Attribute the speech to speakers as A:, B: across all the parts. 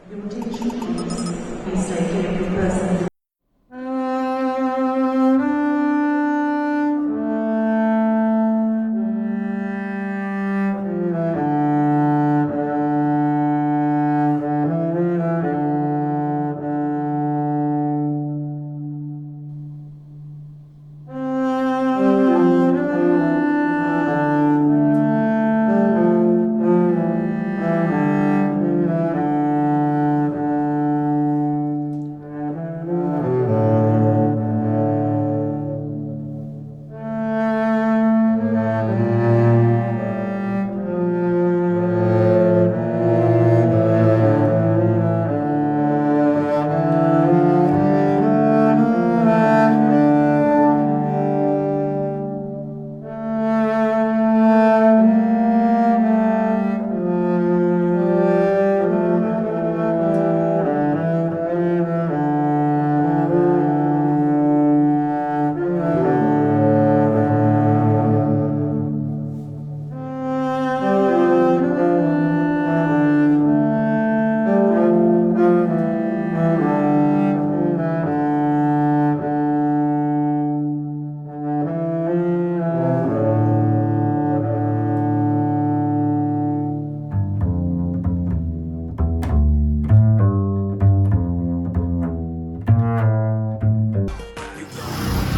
A: So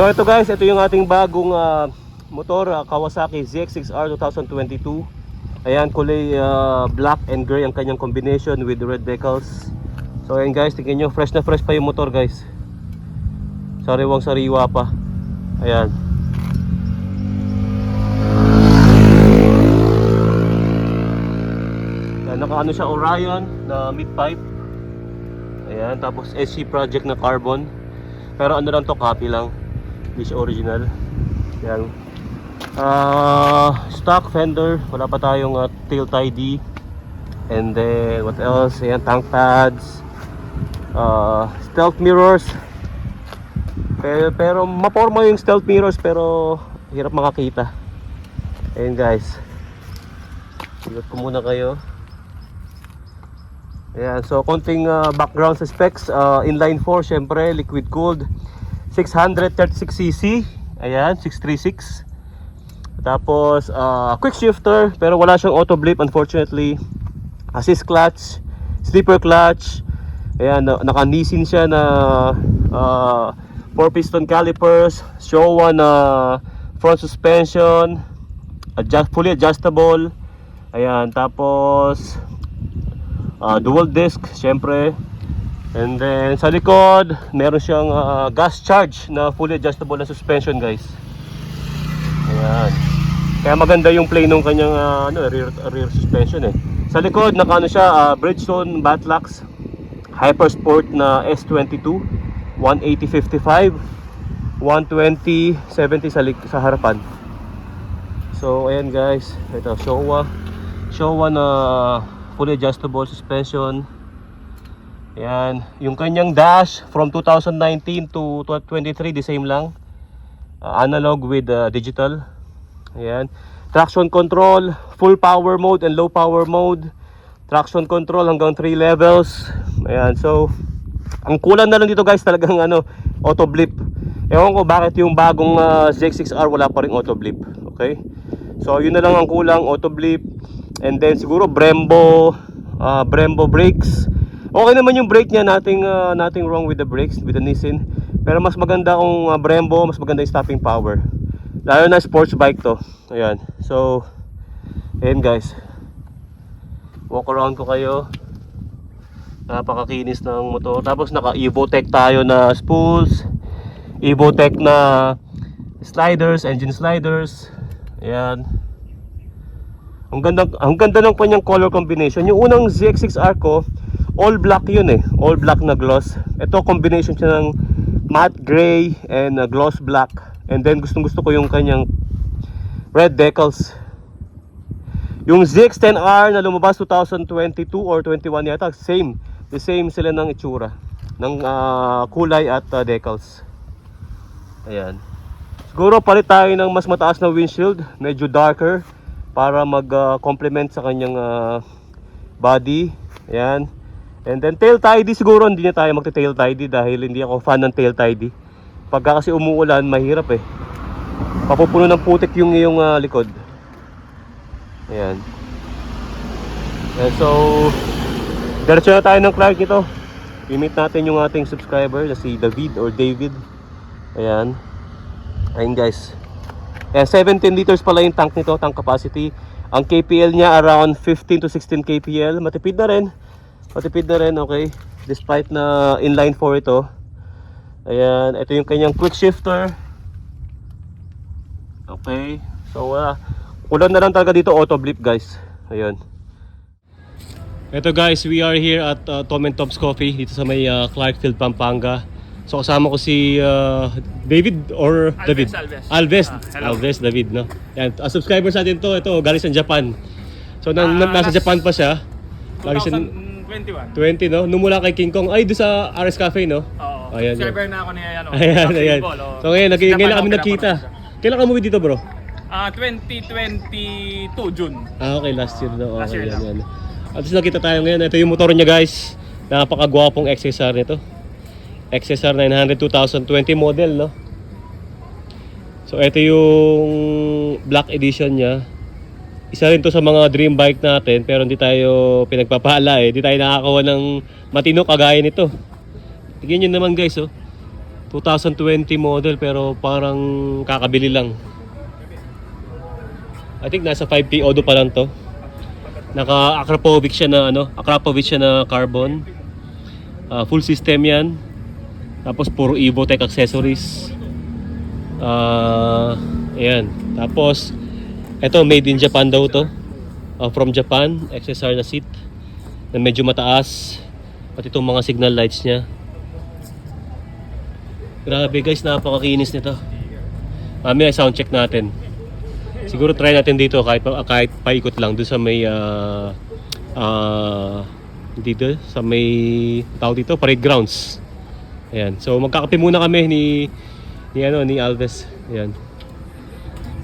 A: ito guys, ito yung ating bagong motor, Kawasaki ZX-6R 2022. Ayan, kulay black and gray ang kanyang combination with red decals. So ayan guys, tingnan nyo, fresh na fresh pa yung motor guys. Sariwang sariwa pa. Ayan. Nakaano siya, Orion na mid-pipe. Ayan, tapos SC Project na carbon. Pero ano lang to, copy lang. Hindi siya original. Yan. Stock fender, wala pa tayong tail tidy. And then what else? Ayan, tank pads, stealth mirrors. Pero maporma yung stealth mirrors, pero hirap makakita. Ayan guys, silot ko muna kayo. Ayan, so konting background sa specs. Inline 4 syempre, liquid cooled, 636cc. Ayan, 636. Tapos quick shifter, pero wala siyang auto blip unfortunately. Assist clutch, slipper clutch. Ayan, naka-Nissin siya na 4 piston calipers, Showa na front suspension, fully adjustable. Ayan, tapos dual disc syempre. And then sa likod meron siyang gas charge na fully adjustable na suspension guys. Ayan, kaya maganda yung play nung kanyang rear suspension eh. Sa likod nakaano siya, Bridgestone Batlux Hypersport na S22 180/55, 120/70 sa harapan. So ayan guys, ito Showa na fully adjustable suspension. Ayan, yung kanyang dash from 2019 to 2023 the same lang, analog with digital. Ayan, traction control, full power mode and low power mode. Traction control hanggang 3 levels. Ayan, so ang kulang na lang dito guys talagang auto blip. Ewan ko bakit yung bagong ZX-6R wala pa ring auto blip. Okay, so yun na lang ang kulang, auto blip. And then siguro Brembo brakes. Okay naman yung brake niya, nothing wrong with the brakes with the Nissin. Pero mas maganda kung Brembo, mas maganda yung stopping power. Lalo na sports bike to. Ayan. So ayan guys, walk around ko kayo. Napakakinis ng motor. Tapos naka Evotech tayo na spools, Evotech na sliders, engine sliders. Ayan. Ang ganda ng kanyang color combination. Yung unang ZX-6R ko, all black yun eh, all black na gloss. Ito combination siya ng matte gray and gloss black. And then gustong gusto ko yung kanyang red decals. Yung ZX-10R na lumabas 2022 or 21 yata, the same sila ng itsura, ng kulay at decals. Ayan, siguro palit tayo ng mas mataas na windshield, medyo darker, para mag complement sa kanyang body. Ayan. And then tail tidy siguro hindi na tayo magte-tail tidy dahil hindi ako fan ng tail tidy. Pagka kasi umuulan, mahirap eh. Papupuno ng putik yung iyong likod. Ayan. And so, diretso na tayo ng Clark ito. I-meet natin yung ating subscriber na si David or David. Ayan. Ayan guys. Ayan, 17 liters pala yung tank nito, tank capacity. Ang KPL niya around 15 to 16 KPL. Matipid na rin. Matipid na rin, okay. Despite na inline 4 ito. Ayan, ito yung kanyang quick shifter. Okay. So, kulang na lang talaga dito auto blip guys. Ayan. Ito guys, we are here at Tom and Tom's Coffee dito sa may Clarkfield, Pampanga. So kasama ko si David or
B: Alves,
A: David?
B: Alves.
A: Alves, David, no? Yan, subscriber sa atin to, ito galing sa Japan. So nasa Japan pa siya. Lagi siya
B: 2021.
A: 20, no? Nung mula kay King Kong, ay doon sa RS Cafe, no?
B: Oo.
A: Ayan,
B: Subscriber na ako ni ano.
A: Ayan. So ngayon, ngayon kami nakita. Kailan ka umuwi dito, bro?
B: 2022 June.
A: Okay, last year, no?
B: Last
A: Okay,
B: year
A: yan. At least nakita tayo ngayon. Ito yung motor niya, guys. Napakagwapong XSR nito. XSR 900 2020 model, no? So ito yung black edition niya. Isa rin to sa mga dream bike natin, pero hindi tayo pinagpapala eh. Hindi tayo nakakawa ng matino kagaya nito. Tignan nyo naman guys, oh. 2020 model pero parang kakabili lang. I think nasa 5K Odo pa lang to. Naka Akrapovic siya na carbon. Full system 'yan. Tapos puro Evotech accessories. Ayan. Tapos ito made in Japan daw to. From Japan, XSR na seat na medyo mataas. Pati itong mga signal lights niya. Grabe guys, napakakinis nito. Mamaya sound check natin. Siguro try natin dito kahit paikot lang doon sa may dito sa may tao dito, parade grounds. Ayan. So magkakape muna kami ni Alves. Ayan.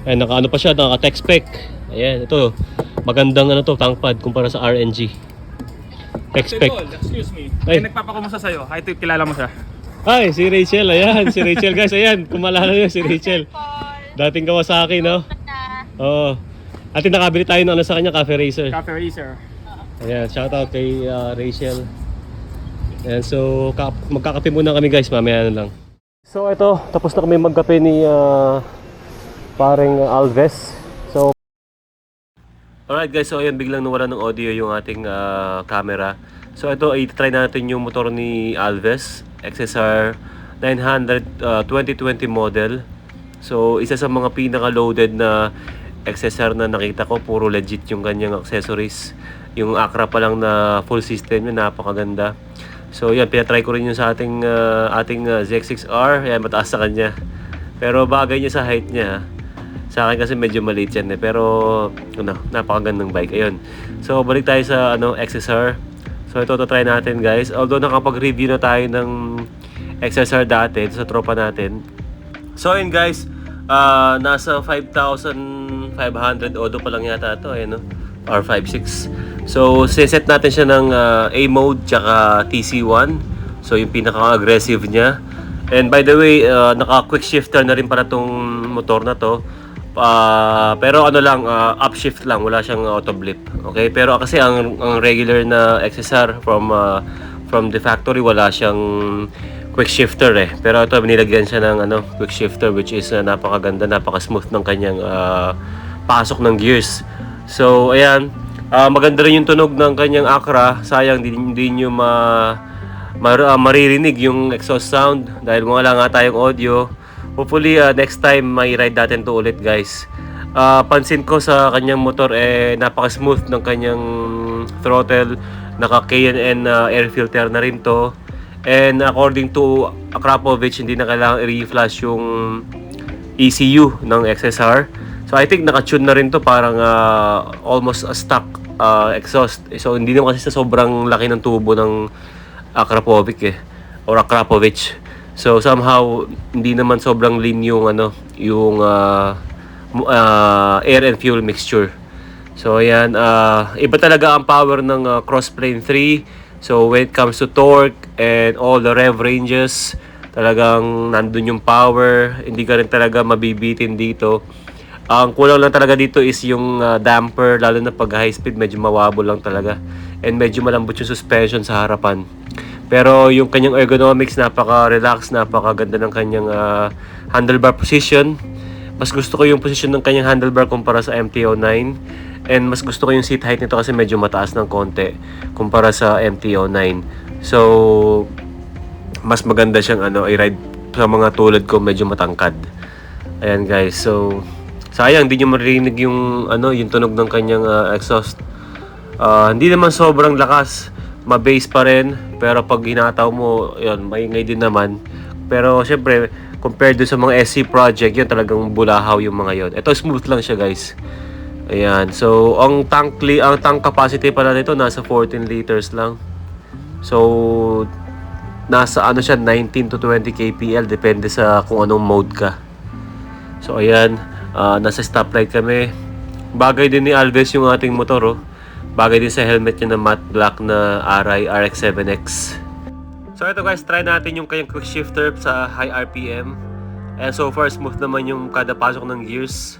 A: Ayan, naka pa siya, naka tech spec. Ayan, ito magandang tank pad kumpara sa RNG. Tech spec.
B: Excuse me.
A: Ay.
B: May nagpapakumusta sa'yo. Ay, ito kilala mo siya.
A: Hi, si Rachel. Ayan, si Rachel guys. Ayan, kung maalala niyo si Rachel. Dating Kawasaki, no? Oo. At nakabili tayo ng sa kanya, Cafe Racer.
B: Cafe Racer.
A: Ayan, shoutout kay Rachel. Ayan, so magkakape muna kami guys, mamaya na lang. So ito, tapos na kami magkape ni paring Alves. So alright guys, so ayan, biglang nawala ng audio yung ating camera. So ito, i-try natin yung motor ni Alves, XSR 900 2020 model. So isa sa mga pinaka-loaded na XSR na nakita ko, puro legit yung kanyang accessories. Yung Acra pa lang na full system yun, napakaganda. So yan, pinatry ko rin yun sa ating ZX6R. Yan, mataas sa kanya. Pero bagay niya sa height niya. Sa akin kasi medyo maliit yan eh. Pero napakagandang bike. Ayun. So balik tayo sa XSR. So ito try natin guys. Although nakapag-review na tayo ng XSR dati sa tropa natin. So ayun guys, nasa 5,500 Odo pa lang yata ito, ayun, no? Or 5.6. So set natin siya ng A mode tsaka TC1. So yung pinaka-aggressive niya. And by the way, naka-quick shifter na rin para tong motor na to. Pero upshift lang, wala siyang auto blip. Okay, pero kasi ang regular na XSR from the factory, wala siyang quick shifter eh. Pero ito, nilagyan siya ng quick shifter, which is napakaganda, napaka-smooth ng kanyang pasok ng gears. So ayan, maganda rin yung tunog ng kanyang Acra. Sayang hindi nyo maririnig yung exhaust sound dahil wala nga tayong audio. Hopefully next time may ride natin to ulit guys. Pansin ko sa kanyang motor napaka-smooth ng kanyang throttle. Naka K&N air filter na rin to. And according to Akrapovic, hindi na kailangan i-reflash yung ECU ng XSR. So I think naka-tune na rin to, parang almost a stock exhaust. So hindi naman kasi sa sobrang laki ng tubo ng Akrapovic or Akrapovic. So somehow hindi naman sobrang lean yung air and fuel mixture. So ayan, iba talaga ang power ng Crossplane 3 So when it comes to torque and all the rev ranges, talagang nandun yung power, hindi ka rin talaga mabibitin dito. Ang kulang lang talaga dito is yung damper, lalo na pag high speed medyo mawabo lang talaga. And medyo malambot yung suspension sa harapan. Pero yung kanyang ergonomics, napaka-relax, napakaganda ng kanyang handlebar position. Mas gusto ko yung position ng kanyang handlebar kumpara sa MT-09. And mas gusto ko yung seat height nito kasi medyo mataas ng konti kumpara sa MT-09. So, mas maganda siyang i-ride sa mga tulad ko, medyo matangkad. Ayan guys, so sayang hindi nyo marinig yung yung tunog ng kanyang exhaust. Hindi naman sobrang lakas, ma-bass pa rin, pero pag hinataw mo, yun, maingay din naman. Pero syempre, compared do sa mga SC project, yun talagang bulahaw yung mga yun. Ito smooth lang siya guys. Ayan, so ang tank capacity pala nito nasa 14 liters lang. So nasa siya 19 to 20 kpl depende sa kung anong mode ka. So ayan, nasa stoplight kami. Bagay din ni Alves yung ating motor, oh. Bagay din sa helmet niya na matte black na RI RX-7X. So ito guys, try natin yung kanyang quick shifter sa high RPM. And so far smooth naman yung kada pasok ng gears.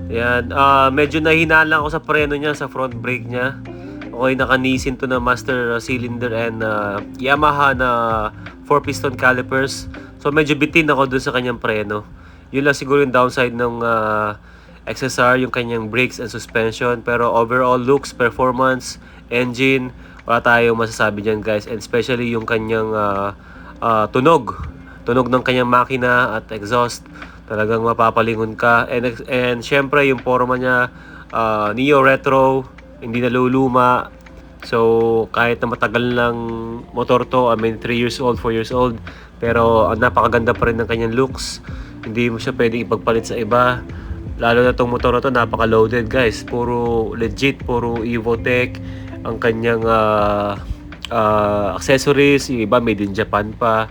A: Ayan, medyo nahinaan lang ako sa preno niya, sa front brake niya. Okay, naka-Nissin to na master cylinder and Yamaha na 4-piston calipers. So medyo bitin ako dun sa kanyang preno. Yun lang siguro yung downside ng XSR, yung kanyang brakes and suspension. Pero overall looks, performance, engine, wala tayong masasabi dyan guys. And especially yung kanyang tunog ng kanyang makina at exhaust. Talagang mapapalingon ka. And syempre yung forma niya, neo retro, hindi naluluma. So kahit na matagal lang motor to, I mean 3 years old, 4 years old, pero napakaganda pa rin ng kanyang looks. Hindi mo siya pwedeng ipagpalit sa iba. Lalo na tong motor na to, napaka-loaded guys. Puro legit, puro Evotech ang kanyang accessories. Yung iba made in Japan pa.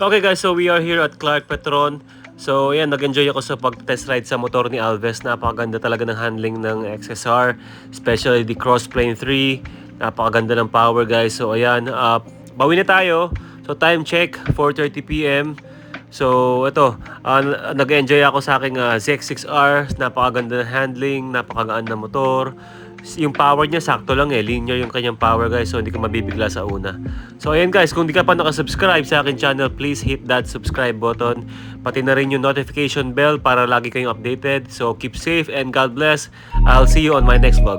A: Okay guys, so we are here at Clark Petron. So yan, nag-enjoy ako sa pag-test ride sa motor ni Alves. Napakaganda talaga ng handling ng XSR, especially the Crossplane 3. Napakaganda ng power guys. So ayan, bawi na tayo. So time check, 4:30 PM. So ito, nag-enjoy ako sa aking ZX6R. Napakaganda ng handling, napakagaan na motor. Yung power niya sakto lang linear yung kanyang power guys, so hindi ka mabibigla sa una. So ayan guys, kung di ka pa nakasubscribe sa akin channel, please hit that subscribe button. Pati na rin yung notification bell para lagi kayong updated. So keep safe and God bless. I'll see you on my next vlog.